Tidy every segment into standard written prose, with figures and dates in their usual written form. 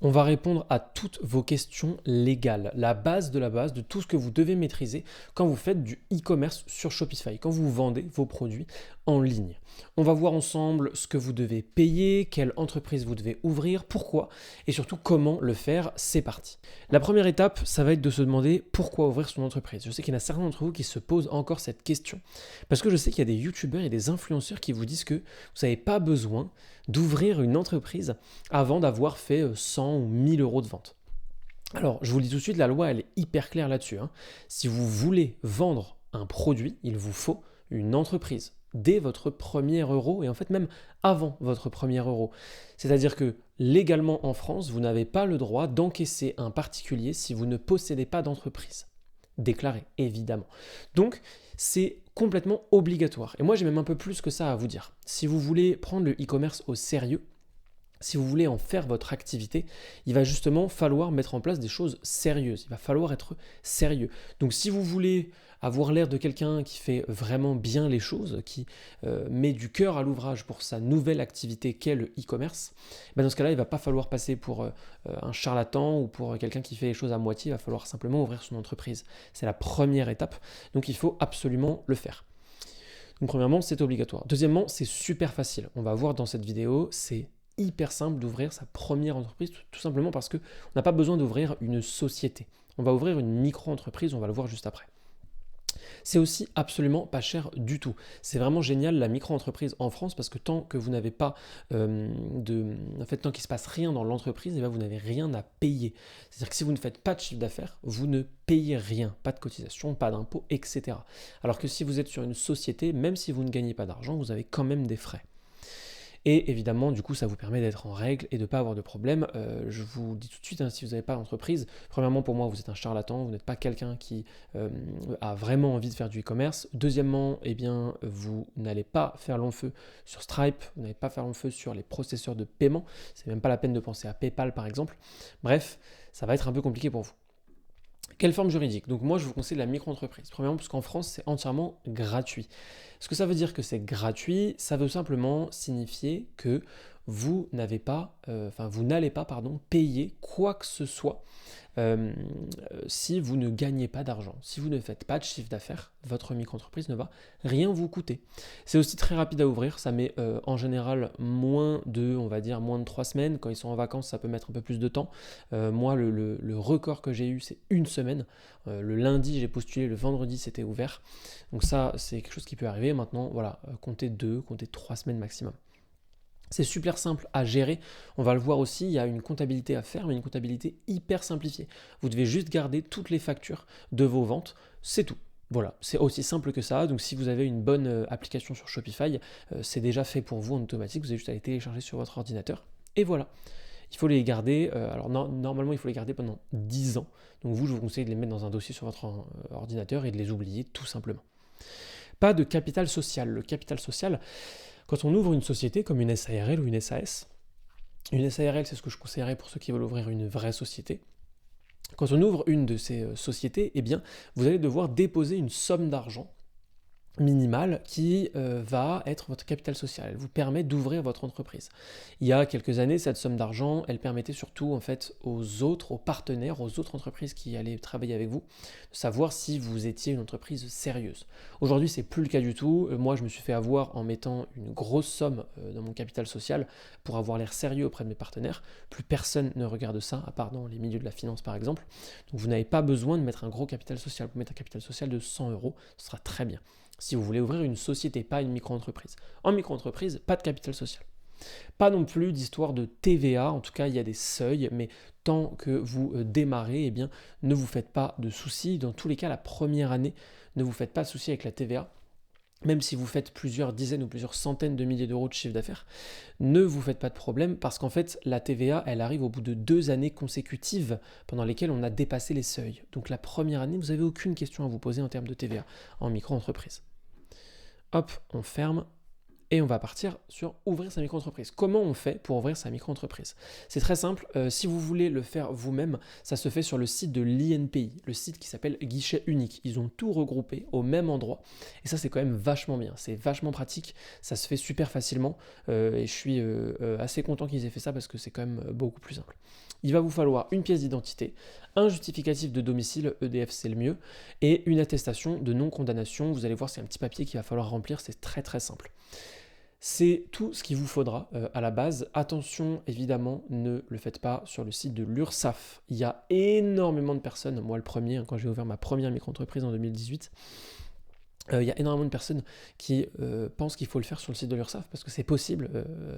On va répondre à toutes vos questions légales, la base de la base de tout ce que vous devez maîtriser quand vous faites du e-commerce sur Shopify, quand vous vendez vos produits en ligne. On va voir ensemble ce que vous devez payer, quelle entreprise vous devez ouvrir, pourquoi et surtout comment le faire. C'est parti. La première étape, ça va être de se demander pourquoi ouvrir son entreprise. Je sais qu'il y en a certains d'entre vous qui se posent encore cette question parce que je sais qu'il y a des youtubeurs et des influenceurs qui vous disent que vous n'avez pas besoin d'ouvrir une entreprise avant d'avoir fait 100 ou 1000 euros de vente. Alors, je vous le dis tout de suite, la loi, elle est hyper claire là-dessus, hein. Si vous voulez vendre un produit, il vous faut une entreprise dès votre premier euro et en fait même avant votre premier euro. C'est-à-dire que légalement en France, vous n'avez pas le droit d'encaisser un particulier si vous ne possédez pas d'entreprise. Déclaré, évidemment. Donc, c'est complètement obligatoire. Et moi, j'ai même un peu plus que ça à vous dire. Si vous voulez prendre le e-commerce au sérieux, si vous voulez en faire votre activité, il va justement falloir mettre en place des choses sérieuses. Il va falloir être sérieux. Donc si vous voulez avoir l'air de quelqu'un qui fait vraiment bien les choses, qui met du cœur à l'ouvrage pour sa nouvelle activité qu'est le e-commerce, ben dans ce cas-là, il ne va pas falloir passer pour un charlatan ou pour quelqu'un qui fait les choses à moitié. Il va falloir simplement ouvrir son entreprise. C'est la première étape. Donc il faut absolument le faire. Donc premièrement, c'est obligatoire. Deuxièmement, c'est super facile. On va voir dans cette vidéo, c'est hyper simple d'ouvrir sa première entreprise, tout simplement parce qu'on n'a pas besoin d'ouvrir une société. On va ouvrir une micro-entreprise, on va le voir juste après. C'est aussi absolument pas cher du tout. C'est vraiment génial la micro-entreprise en France parce que tant que vous n'avez pas tant qu'il ne se passe rien dans l'entreprise, et bien vous n'avez rien à payer. C'est-à-dire que si vous ne faites pas de chiffre d'affaires, vous ne payez rien, pas de cotisation, pas d'impôts, etc. Alors que si vous êtes sur une société, même si vous ne gagnez pas d'argent, vous avez quand même des frais. Et évidemment, du coup, ça vous permet d'être en règle et de ne pas avoir de problème. Je vous dis tout de suite, hein, si vous n'avez pas d'entreprise, premièrement, pour moi, vous êtes un charlatan, vous n'êtes pas quelqu'un qui a vraiment envie de faire du e-commerce. Deuxièmement, eh bien, vous n'allez pas faire long feu sur Stripe, vous n'allez pas faire long feu sur les processeurs de paiement. C'est même pas la peine de penser à PayPal, par exemple. Bref, ça va être un peu compliqué pour vous. Quelle forme juridique? Donc moi, je vous conseille la micro-entreprise. Premièrement, parce qu'en France, c'est entièrement gratuit. Ce que ça veut dire que c'est gratuit, ça veut simplement signifier que vous n'allez pas, payer quoi que ce soit si vous ne gagnez pas d'argent. Si vous ne faites pas de chiffre d'affaires, votre micro-entreprise ne va rien vous coûter. C'est aussi très rapide à ouvrir, ça met en général moins de 3 semaines. Quand ils sont en vacances, ça peut mettre un peu plus de temps. Moi, le record que j'ai eu, c'est une semaine. Le lundi, j'ai postulé, le vendredi, c'était ouvert. Donc ça, c'est quelque chose qui peut arriver. Maintenant, voilà, comptez 3 semaines maximum. C'est super simple à gérer. On va le voir aussi, il y a une comptabilité à faire, mais une comptabilité hyper simplifiée. Vous devez juste garder toutes les factures de vos ventes, c'est tout. Voilà, c'est aussi simple que ça. Donc si vous avez une bonne application sur Shopify, c'est déjà fait pour vous en automatique. Vous avez juste à les télécharger sur votre ordinateur. Et voilà. Il faut les garder, normalement il faut les garder pendant 10 ans. Donc je vous conseille de les mettre dans un dossier sur votre ordinateur et de les oublier tout simplement. Pas de capital social. Le capital social, quand on ouvre une société comme une SARL ou une SAS, une SARL, c'est ce que je conseillerais pour ceux qui veulent ouvrir une vraie société. Quand on ouvre une de ces sociétés, eh bien, vous allez devoir déposer une somme d'argent minimale qui va être votre capital social. Elle vous permet d'ouvrir votre entreprise. Il y a quelques années, cette somme d'argent, elle permettait surtout en fait aux partenaires, aux autres entreprises qui allaient travailler avec vous, de savoir si vous étiez une entreprise sérieuse. Aujourd'hui, c'est plus le cas du tout. Moi, je me suis fait avoir en mettant une grosse somme dans mon capital social pour avoir l'air sérieux auprès de mes partenaires. Plus personne ne regarde ça, à part dans les milieux de la finance par exemple. Donc vous n'avez pas besoin de mettre un gros capital social. Vous mettez un capital social de 100 euros, ce sera très bien. Si vous voulez ouvrir une société, pas une micro-entreprise. En micro-entreprise, pas de capital social. Pas non plus d'histoire de TVA, en tout cas il y a des seuils, mais tant que vous démarrez, eh bien, ne vous faites pas de soucis. Dans tous les cas, la première année, ne vous faites pas de soucis avec la TVA. Même si vous faites plusieurs dizaines ou plusieurs centaines de milliers d'euros de chiffre d'affaires, ne vous faites pas de problème parce qu'en fait, la TVA, elle arrive au bout de 2 années consécutives pendant lesquelles on a dépassé les seuils. Donc la première année, vous n'avez aucune question à vous poser en termes de TVA en micro-entreprise. Hop, on ferme et on va partir sur ouvrir sa micro-entreprise. Comment on fait pour ouvrir sa micro-entreprise? C'est très simple, si vous voulez le faire vous-même, ça se fait sur le site de l'INPI, le site qui s'appelle Guichet Unique. Ils ont tout regroupé au même endroit et ça c'est quand même vachement bien, c'est vachement pratique, ça se fait super facilement et je suis assez content qu'ils aient fait ça parce que c'est quand même beaucoup plus simple. Il va vous falloir une pièce d'identité, un justificatif de domicile, EDF c'est le mieux, et une attestation de non-condamnation. Vous allez voir, c'est un petit papier qu'il va falloir remplir, c'est très très simple. C'est tout ce qu'il vous faudra à la base. Attention, évidemment, ne le faites pas sur le site de l'URSSAF. Il y a énormément de personnes, moi le premier, quand j'ai ouvert ma première micro-entreprise en 2018, il y a énormément de personnes qui pensent qu'il faut le faire sur le site de l'URSSAF parce que c'est possible,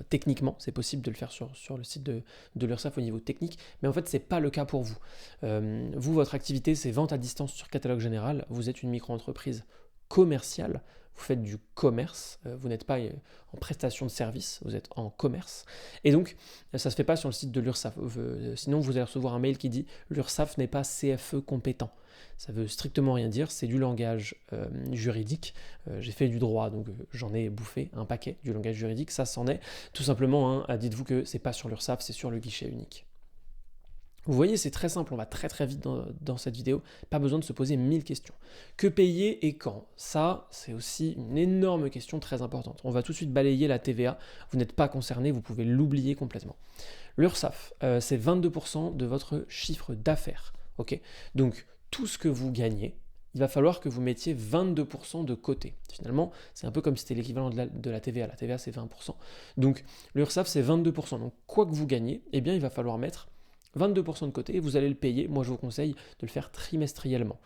techniquement, c'est possible de le faire sur le site de l'URSSAF au niveau technique, mais en fait, ce n'est pas le cas pour vous. Vous, votre activité, c'est vente à distance sur catalogue général, vous êtes une micro-entreprise commerciale, vous faites du commerce, vous n'êtes pas en prestation de service, vous êtes en commerce, et donc ça ne se fait pas sur le site de l'URSSAF. Sinon, vous allez recevoir un mail qui dit « l'URSSAF n'est pas CFE compétent ». Ça veut strictement rien dire, c'est du langage juridique. J'ai fait du droit, donc j'en ai bouffé un paquet du langage juridique, ça c'en est. Tout simplement, dites-vous que c'est pas sur l'URSSAF, c'est sur le guichet unique. Vous voyez, c'est très simple, on va très très vite dans cette vidéo, pas besoin de se poser 1000 questions. Que payer et quand? Ça, c'est aussi une énorme question très importante. On va tout de suite balayer la TVA, vous n'êtes pas concerné, vous pouvez l'oublier complètement. L'URSSAF, c'est 22% de votre chiffre d'affaires, ok? Donc, tout ce que vous gagnez, il va falloir que vous mettiez 22% de côté. Finalement, c'est un peu comme si c'était l'équivalent de la TVA. La TVA, c'est 20%. Donc, l'URSSAF, c'est 22%. Donc, quoi que vous gagnez, eh bien, il va falloir mettre 22% de côté et vous allez le payer. Moi, je vous conseille de le faire trimestriellement.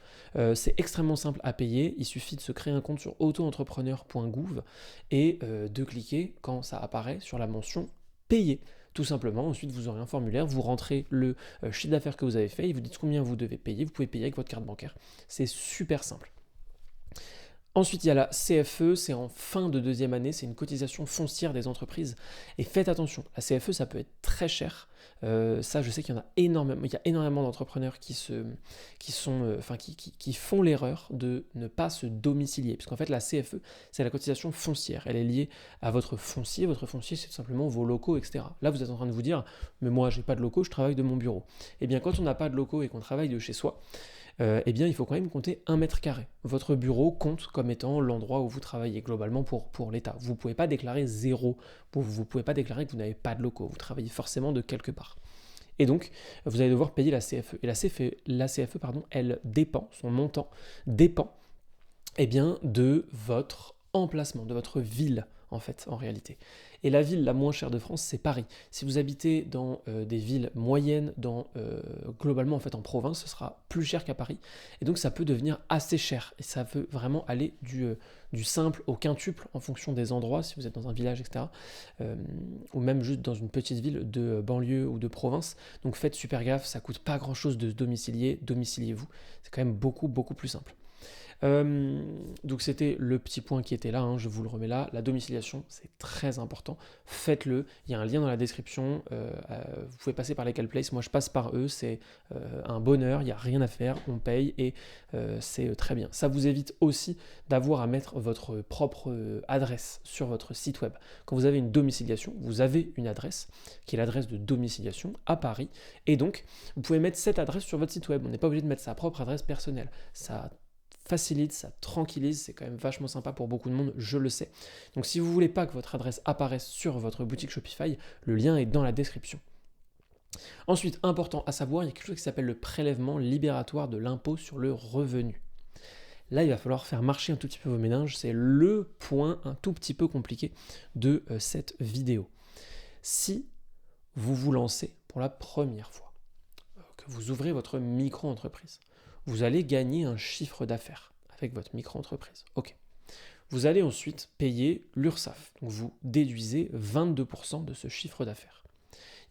C'est extrêmement simple à payer. Il suffit de se créer un compte sur autoentrepreneur.gouv et de cliquer quand ça apparaît sur la mention « Payer ». Tout simplement, ensuite vous aurez un formulaire, vous rentrez le chiffre d'affaires que vous avez fait, et vous dites combien vous devez payer, vous pouvez payer avec votre carte bancaire. C'est super simple. Ensuite, il y a la CFE, c'est en fin de deuxième année, c'est une cotisation foncière des entreprises. Et faites attention, la CFE, ça peut être très cher. Ça, je sais qu'il y en a énormément, il y a énormément d'entrepreneurs qui font l'erreur de ne pas se domicilier. Puisqu'en fait, la CFE, c'est la cotisation foncière. Elle est liée à votre foncier. Votre foncier, c'est tout simplement vos locaux, etc. Là, vous êtes en train de vous dire, mais moi, j'ai pas de locaux, je travaille de mon bureau. Eh bien, quand on n'a pas de locaux et qu'on travaille de chez soi, eh bien, il faut quand même compter 1 mètre carré. Votre bureau compte comme étant l'endroit où vous travaillez globalement pour l'État. Vous ne pouvez pas déclarer zéro, vous ne pouvez pas déclarer que vous n'avez pas de locaux, vous travaillez forcément de quelque part. Et donc, vous allez devoir payer la CFE. Et la CFE, elle dépend, son montant dépend eh bien, de votre emplacement, de votre ville, en fait, en réalité. Et la ville la moins chère de France, c'est Paris. Si vous habitez dans des villes moyennes, globalement en fait en province, ce sera plus cher qu'à Paris. Et donc ça peut devenir assez cher. Et ça peut vraiment aller du simple au quintuple en fonction des endroits, si vous êtes dans un village, etc. Ou même juste dans une petite ville de banlieue ou de province. Donc faites super gaffe, ça coûte pas grand chose de se domicilier, domiciliez-vous. C'est quand même beaucoup, beaucoup plus simple. Donc c'était le petit point qui était là, je vous le remets là. La domiciliation, c'est très important. Faites-le. Il y a un lien dans la description. Vous pouvez passer par Legalplace. Moi, je passe par eux. C'est un bonheur. Il n'y a rien à faire. On paye et c'est très bien. Ça vous évite aussi d'avoir à mettre votre propre adresse sur votre site web. Quand vous avez une domiciliation, vous avez une adresse qui est l'adresse de domiciliation à Paris. Et donc, vous pouvez mettre cette adresse sur votre site web. On n'est pas obligé de mettre sa propre adresse personnelle. Ça facilite, ça tranquillise, c'est quand même vachement sympa pour beaucoup de monde, je le sais. Donc si vous voulez pas que votre adresse apparaisse sur votre boutique Shopify, le lien est dans la description. Ensuite, important à savoir, il y a quelque chose qui s'appelle le prélèvement libératoire de l'impôt sur le revenu. Là, il va falloir faire marcher un tout petit peu vos méninges, c'est le point un tout petit peu compliqué de cette vidéo. Si vous vous lancez pour la première fois, que vous ouvrez votre micro-entreprise, vous allez gagner un chiffre d'affaires avec votre micro-entreprise. Ok. Vous allez ensuite payer l'URSSAF. Donc vous déduisez 22% de ce chiffre d'affaires.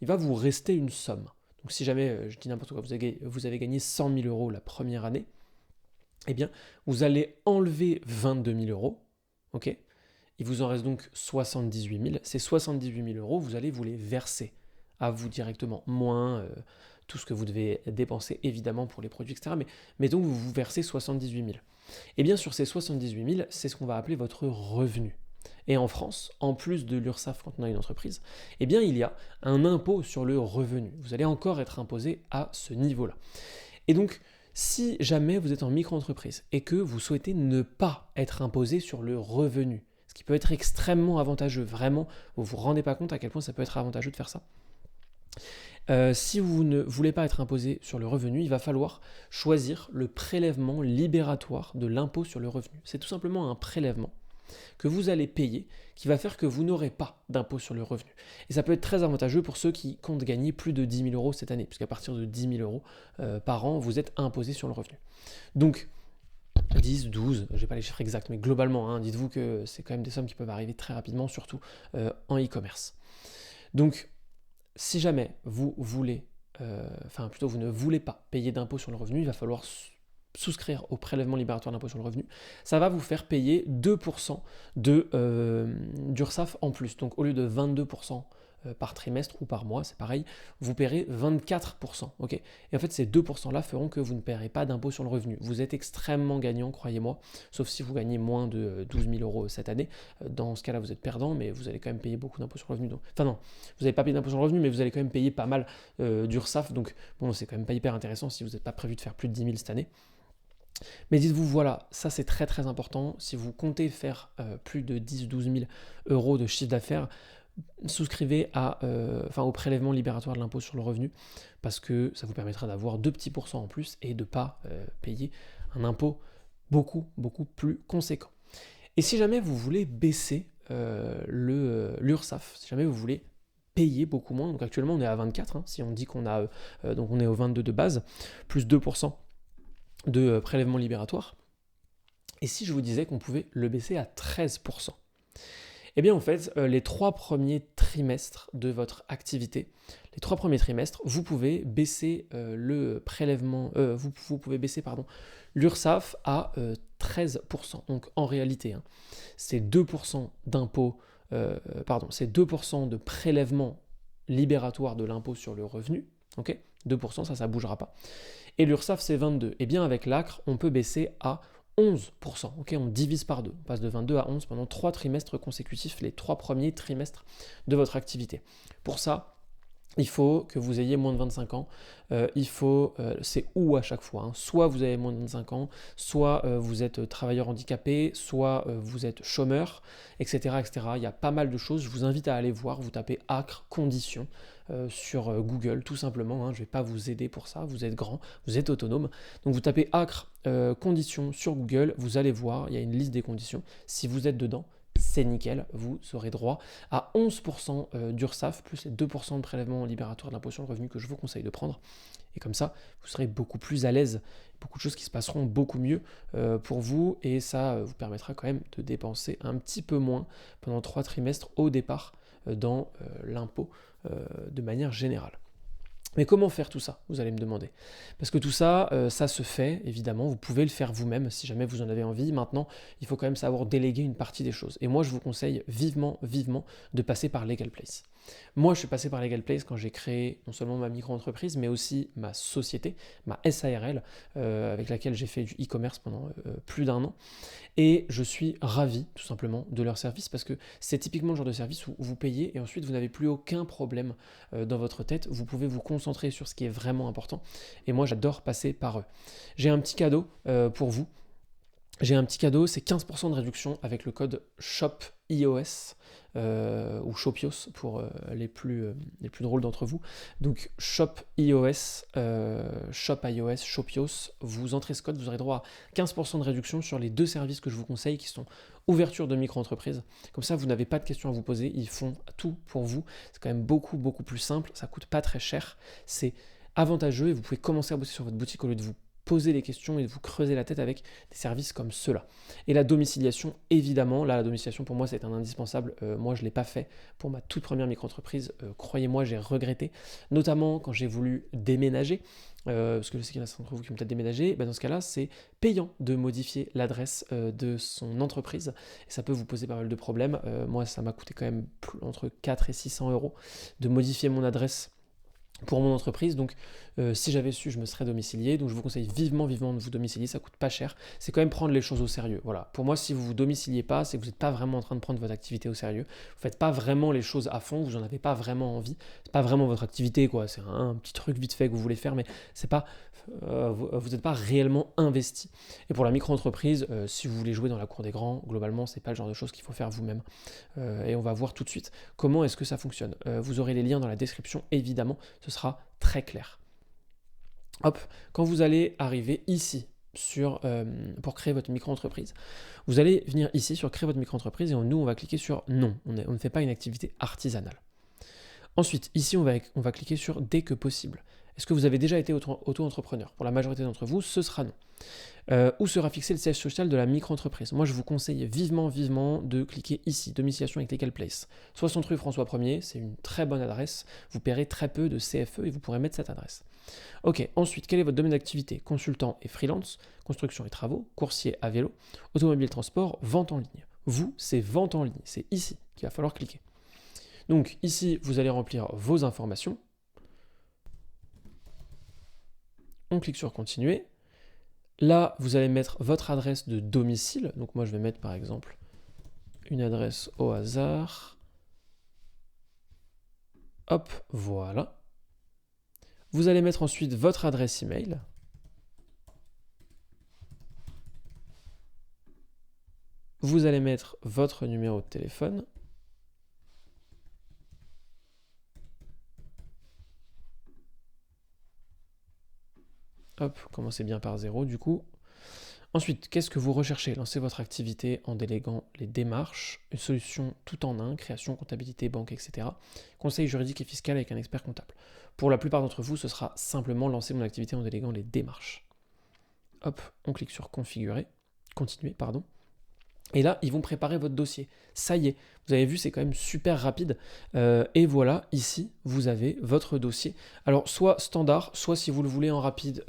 Il va vous rester une somme. Donc si jamais, je dis n'importe quoi, vous avez gagné 100 000 euros la première année, eh bien, vous allez enlever 22 000 euros. Ok. Il vous en reste donc 78 000. Ces 78 000 euros, vous allez vous les verser à vous directement, moins tout ce que vous devez dépenser évidemment pour les produits, etc. Mais mettons que vous vous versez 78 000. Et bien sur ces 78 000, c'est ce qu'on va appeler votre revenu. Et en France, en plus de l'URSSAF quand on a une entreprise, eh bien il y a un impôt sur le revenu. Vous allez encore être imposé à ce niveau-là. Et donc, si jamais vous êtes en micro-entreprise et que vous souhaitez ne pas être imposé sur le revenu, ce qui peut être extrêmement avantageux, vraiment, vous ne vous rendez pas compte à quel point ça peut être avantageux de faire ça. Si vous ne voulez pas être imposé sur le revenu, il va falloir choisir le prélèvement libératoire de l'impôt sur le revenu. C'est tout simplement un prélèvement que vous allez payer qui va faire que vous n'aurez pas d'impôt sur le revenu. Et ça peut être très avantageux pour ceux qui comptent gagner plus de 10 000 euros cette année, puisqu'à partir de 10 000 euros par an, vous êtes imposé sur le revenu. Donc, 10, 12, je n'ai pas les chiffres exacts, mais globalement, dites-vous que c'est quand même des sommes qui peuvent arriver très rapidement, surtout en e-commerce. Donc, si jamais vous voulez, vous ne voulez pas payer d'impôt sur le revenu, il va falloir souscrire au prélèvement libératoire d'impôt sur le revenu. Ça va vous faire payer 2% d'URSSAF en plus. Donc au lieu de 22% par trimestre ou par mois, c'est pareil, vous paierez 24%. Okay, et en fait, ces 2%-là feront que vous ne paierez pas d'impôt sur le revenu. Vous êtes extrêmement gagnant, croyez-moi, sauf si vous gagnez moins de 12 000 euros cette année. Dans ce cas-là, vous êtes perdant, mais vous allez quand même payer beaucoup d'impôt sur le revenu. Enfin non, vous n'allez pas payer d'impôt sur le revenu, mais vous allez quand même payer pas mal d'URSSAF. Donc bon, c'est quand même pas hyper intéressant si vous n'êtes pas prévu de faire plus de 10 000 cette année. Mais dites-vous, voilà, ça c'est très très important. Si vous comptez faire plus de 10-12 000 euros de chiffre d'affaires, souscrivez au prélèvement libératoire de l'impôt sur le revenu parce que ça vous permettra d'avoir 2 petits pourcents en plus et de ne pas payer un impôt beaucoup plus conséquent. Et si jamais vous voulez baisser l'URSSAF, si jamais vous voulez payer beaucoup moins, donc actuellement on est à 24, si on dit qu'on a, donc on est au 22 de base, plus 2% de prélèvement libératoire. Et si je vous disais qu'on pouvait le baisser à 13%? Eh bien en fait, les 3 premiers trimestres de votre activité, vous pouvez baisser le prélèvement, vous pouvez baisser l'URSSAF à 13%. Donc en réalité, c'est 2% d'impôt, c'est 2% de prélèvement libératoire de l'impôt sur le revenu. Ok, 2%, ça ne bougera pas. Et l'URSSAF, c'est 22. Et bien avec l'ACRE, on peut baisser à 11%. Okay, on divise par 2. On passe de 22 à 11 pendant 3 trimestres consécutifs, les 3 premiers trimestres de votre activité. Pour ça, il faut que vous ayez moins de 25 ans. C'est ou à chaque fois. Soit vous avez moins de 25 ans, soit vous êtes travailleur handicapé, soit vous êtes chômeur, etc., etc. Il y a pas mal de choses. Je vous invite à aller voir. Vous tapez ACRE conditions sur Google, tout simplement. Je ne vais pas vous aider pour ça. Vous êtes grand, vous êtes autonome. Donc vous tapez ACRE conditions sur Google. Vous allez voir, il y a une liste des conditions. Si vous êtes dedans, c'est nickel, vous aurez droit à 11% d'URSSAF plus les 2% de prélèvement libératoire de l'impôt sur le revenu que je vous conseille de prendre. Et comme ça, vous serez beaucoup plus à l'aise, beaucoup de choses qui se passeront beaucoup mieux pour vous et ça vous permettra quand même de dépenser un petit peu moins pendant 3 trimestres au départ dans l'impôt de manière générale. Mais comment faire tout ça, vous allez me demander? Parce que tout ça, ça se fait, évidemment, vous pouvez le faire vous-même si jamais vous en avez envie. Maintenant, il faut quand même savoir déléguer une partie des choses. Et moi, je vous conseille vivement de passer par Legal Place. Moi, je suis passé par Legal Place quand j'ai créé non seulement ma micro-entreprise, mais aussi ma société, ma SARL, avec laquelle j'ai fait du e-commerce pendant plus d'1 an. Et je suis ravi, tout simplement, de leur service parce que c'est typiquement le genre de service où vous payez et ensuite vous n'avez plus aucun problème dans votre tête. Vous pouvez vous concentrer sur ce qui est vraiment important. Et moi, j'adore passer par eux. J'ai un petit cadeau pour vous. J'ai un petit cadeau, c'est 15% de réduction avec le code SHOPIOS ou SHOPIOS pour les plus drôles d'entre vous. Donc SHOPIOS, SHOPIOS, vous entrez ce code, vous aurez droit à 15% de réduction sur les 2 services que je vous conseille qui sont ouverture de micro-entreprise. Comme ça, vous n'avez pas de questions à vous poser, ils font tout pour vous. C'est quand même beaucoup plus simple, ça coûte pas très cher, c'est avantageux et vous pouvez commencer à bosser sur votre boutique au lieu de vous poser les questions et de vous creuser la tête avec des services comme ceux-là. Et la domiciliation, évidemment, là, la domiciliation pour moi c'est un indispensable. Moi je ne l'ai pas fait pour ma toute première micro-entreprise. Croyez-moi, j'ai regretté, notamment quand j'ai voulu déménager, parce que je sais qu'il y en a d'entre vous qui ont peut-être déménagé. Dans ce cas-là, c'est payant de modifier l'adresse de son entreprise et ça peut vous poser pas mal de problèmes. Moi, ça m'a coûté quand même entre 4 et 600 euros de modifier mon adresse pour mon entreprise, donc si j'avais su, je me serais domicilié, donc je vous conseille vivement, vivement de vous domicilier, ça coûte pas cher, c'est quand même prendre les choses au sérieux, voilà. Pour moi, si vous vous domiciliez pas, c'est que vous n'êtes pas vraiment en train de prendre votre activité au sérieux, vous faites pas vraiment les choses à fond, vous en avez pas vraiment envie, c'est pas vraiment votre activité, quoi, c'est un petit truc vite fait que vous voulez faire, mais c'est pas, vous n'êtes pas réellement investi. Et pour la micro-entreprise, si vous voulez jouer dans la cour des grands, globalement, c'est pas le genre de choses qu'il faut faire vous-même. Et on va voir tout de suite comment est-ce que ça fonctionne. Vous aurez les liens dans la description, évidemment, ce sera très clair. Hop, quand vous allez arriver ici pour créer votre micro-entreprise, vous allez venir ici sur créer votre micro-entreprise et nous, on va cliquer sur non, on ne fait pas une activité artisanale. Ensuite, ici, on va cliquer sur dès que possible. Est-ce que vous avez déjà été auto-entrepreneur? Pour la majorité d'entre vous, ce sera non. Où sera fixé le siège social de la micro-entreprise? Moi, je vous conseille vivement, vivement de cliquer ici, domiciliation avec Legal Place. 60 rue François 1er, c'est une très bonne adresse. Vous paierez très peu de CFE et vous pourrez mettre cette adresse. Ok, ensuite, quel est votre domaine d'activité? Consultant et freelance, construction et travaux, coursier à vélo, automobile transport, vente en ligne. Vous, c'est vente en ligne. C'est ici qu'il va falloir cliquer. Donc ici, vous allez remplir vos informations. On clique sur continuer. Là, vous allez mettre votre adresse de domicile. Donc moi, je vais mettre par exemple une adresse au hasard. Hop, voilà. Vous allez mettre ensuite votre adresse email. Vous allez mettre votre numéro de téléphone. Hop, commencez bien par 0 du coup. Ensuite, qu'est-ce que vous recherchez? Lancez votre activité en déléguant les démarches, une solution tout en un, création, comptabilité, banque, etc. Conseil juridique et fiscal avec un expert comptable. Pour la plupart d'entre vous, ce sera simplement lancer mon activité en déléguant les démarches. Hop, on clique sur configurer, continuer, pardon. Et là, ils vont préparer votre dossier. Ça y est, vous avez vu, c'est quand même super rapide. Et voilà, ici, vous avez votre dossier. Alors, soit standard, soit si vous le voulez en rapide,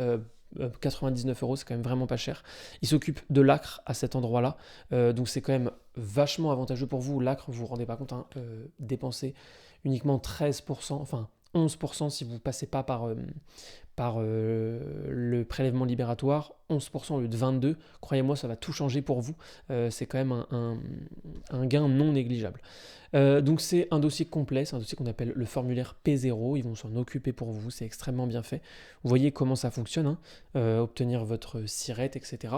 99 €, c'est quand même vraiment pas cher. Il s'occupe de l'ACRE à cet endroit-là. Donc, c'est quand même vachement avantageux pour vous. L'ACRE, vous vous rendez pas compte, hein, dépenser uniquement 13%, enfin 11% si vous ne passez pas par le prélèvement libératoire, 11% au lieu de 22%. Croyez-moi, ça va tout changer pour vous. C'est quand même un gain non négligeable. Donc c'est un dossier complet, c'est un dossier qu'on appelle le formulaire P0. Ils vont s'en occuper pour vous, c'est extrêmement bien fait. Vous voyez comment ça fonctionne, hein, obtenir votre SIRET, etc.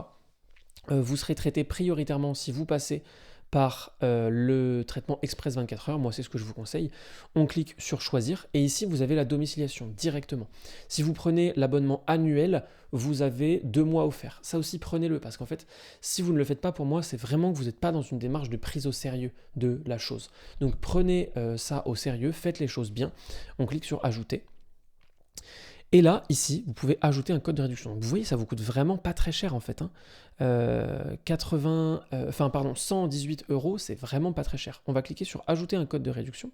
Vous serez traité prioritairement si vous passez par le traitement Express 24 heures, moi c'est ce que je vous conseille. On clique sur choisir et ici vous avez la domiciliation directement. Si vous prenez l'abonnement annuel, vous avez 2 mois offerts. Ça aussi prenez-le parce qu'en fait, si vous ne le faites pas pour moi, c'est vraiment que vous n'êtes pas dans une démarche de prise au sérieux de la chose. Donc prenez ça au sérieux, faites les choses bien. On clique sur ajouter. Et là, ici, vous pouvez ajouter un code de réduction. Donc, vous voyez, ça vous coûte vraiment pas très cher en fait. 118 €, c'est vraiment pas très cher. On va cliquer sur ajouter un code de réduction.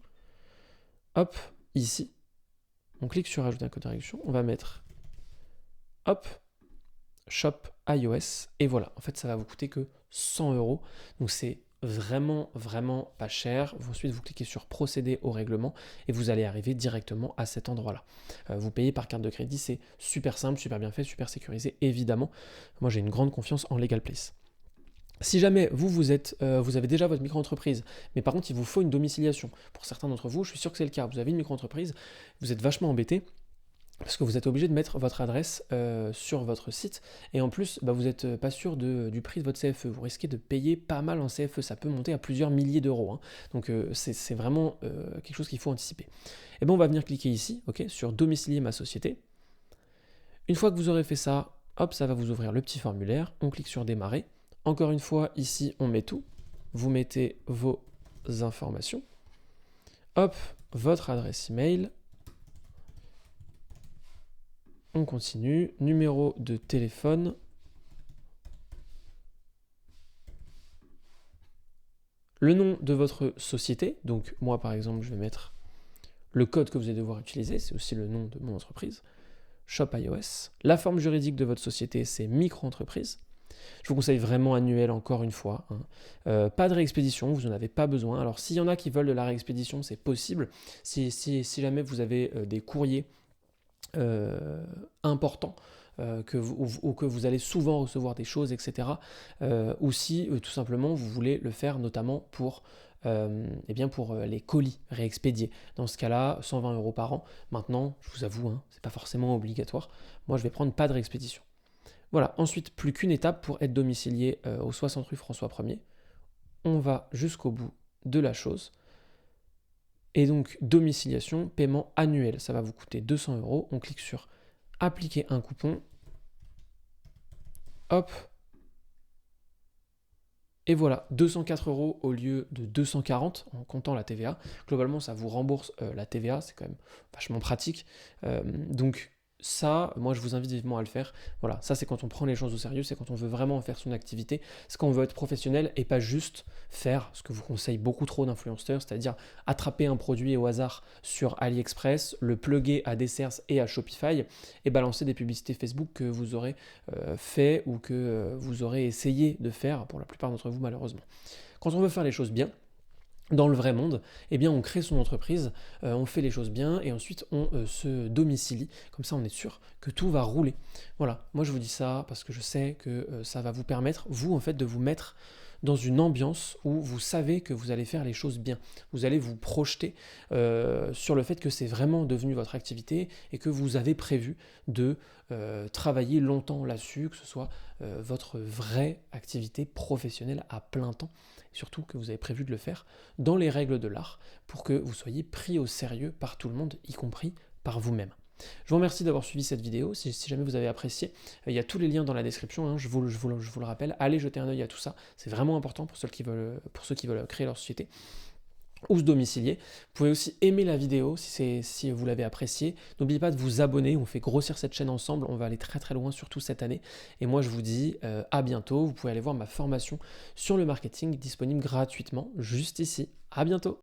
Hop, ici. On clique sur ajouter un code de réduction. On va mettre, hop, Shop iOS. Et voilà, en fait, ça va vous coûter que 100 €. Donc, c'est vraiment, vraiment pas cher. Ensuite, vous cliquez sur procéder au règlement et vous allez arriver directement à cet endroit-là. Vous payez par carte de crédit, c'est super simple, super bien fait, super sécurisé, évidemment. Moi, j'ai une grande confiance en Legal Place. Si jamais vous avez déjà votre micro-entreprise, mais par contre, il vous faut une domiciliation. Pour certains d'entre vous, je suis sûr que c'est le cas. Vous avez une micro-entreprise, vous êtes vachement embêté, parce que vous êtes obligé de mettre votre adresse sur votre site et en plus vous n'êtes pas sûr du prix de votre CFE, vous risquez de payer pas mal en CFE, ça peut monter à plusieurs milliers d'euros, hein. Donc c'est vraiment quelque chose qu'il faut anticiper. Et on va venir cliquer ici, sur domicilier ma société. Une fois que vous aurez fait ça, hop, ça va vous ouvrir le petit formulaire, on clique sur démarrer. Encore une fois, ici on met tout, vous mettez vos informations, hop, votre adresse email. On continue, numéro de téléphone, le nom de votre société, donc moi par exemple je vais mettre le code que vous allez devoir utiliser, c'est aussi le nom de mon entreprise, Shop iOS, la forme juridique de votre société c'est micro-entreprise, je vous conseille vraiment annuel encore une fois, hein. Pas de réexpédition, vous n'en avez pas besoin, alors s'il y en a qui veulent de la réexpédition c'est possible, si jamais vous avez des courriers important, ou que vous allez souvent recevoir des choses, etc. Ou si tout simplement vous voulez le faire notamment pour, pour les colis réexpédiés. Dans ce cas-là, 120 € par an. Maintenant, je vous avoue, c'est pas forcément obligatoire. Moi, je vais prendre pas de réexpédition. Voilà, ensuite, plus qu'une étape pour être domicilié au 60 rue François 1er. On va jusqu'au bout de la chose. Et donc, domiciliation, paiement annuel, ça va vous coûter 200 €. On clique sur appliquer un coupon. Hop. Et voilà, 204 € au lieu de 240 en comptant la TVA. Globalement, ça vous rembourse la TVA, c'est quand même vachement pratique. Donc ça, moi je vous invite vivement à le faire. Voilà, ça c'est quand on prend les choses au sérieux, c'est quand on veut vraiment en faire son activité, c'est quand on veut être professionnel et pas juste faire ce que vous conseille beaucoup trop d'influenceurs, c'est-à-dire attraper un produit au hasard sur AliExpress, le plugger à Desserts et à Shopify et balancer des publicités Facebook que vous aurez fait ou que vous aurez essayé de faire pour la plupart d'entre vous malheureusement. Quand on veut faire les choses bien, dans le vrai monde, eh bien on crée son entreprise, on fait les choses bien et ensuite on se domicilie. Comme ça on est sûr que tout va rouler. Voilà, moi je vous dis ça parce que je sais que ça va vous permettre, vous en fait, de vous mettre dans une ambiance où vous savez que vous allez faire les choses bien. Vous allez vous projeter sur le fait que c'est vraiment devenu votre activité et que vous avez prévu de travailler longtemps là-dessus, que ce soit votre vraie activité professionnelle à plein temps. Surtout que vous avez prévu de le faire dans les règles de l'art pour que vous soyez pris au sérieux par tout le monde, y compris par vous-même. Je vous remercie d'avoir suivi cette vidéo. Si jamais vous avez apprécié, il y a tous les liens dans la description, je vous le rappelle. Allez jeter un œil à tout ça, c'est vraiment important pour ceux qui veulent créer leur société ou se domicilier. Vous pouvez aussi aimer la vidéo si vous l'avez appréciée. N'oubliez pas de vous abonner, on fait grossir cette chaîne ensemble, on va aller très très loin, surtout cette année. Et moi je vous dis à bientôt, vous pouvez aller voir ma formation sur le marketing disponible gratuitement juste ici. À bientôt.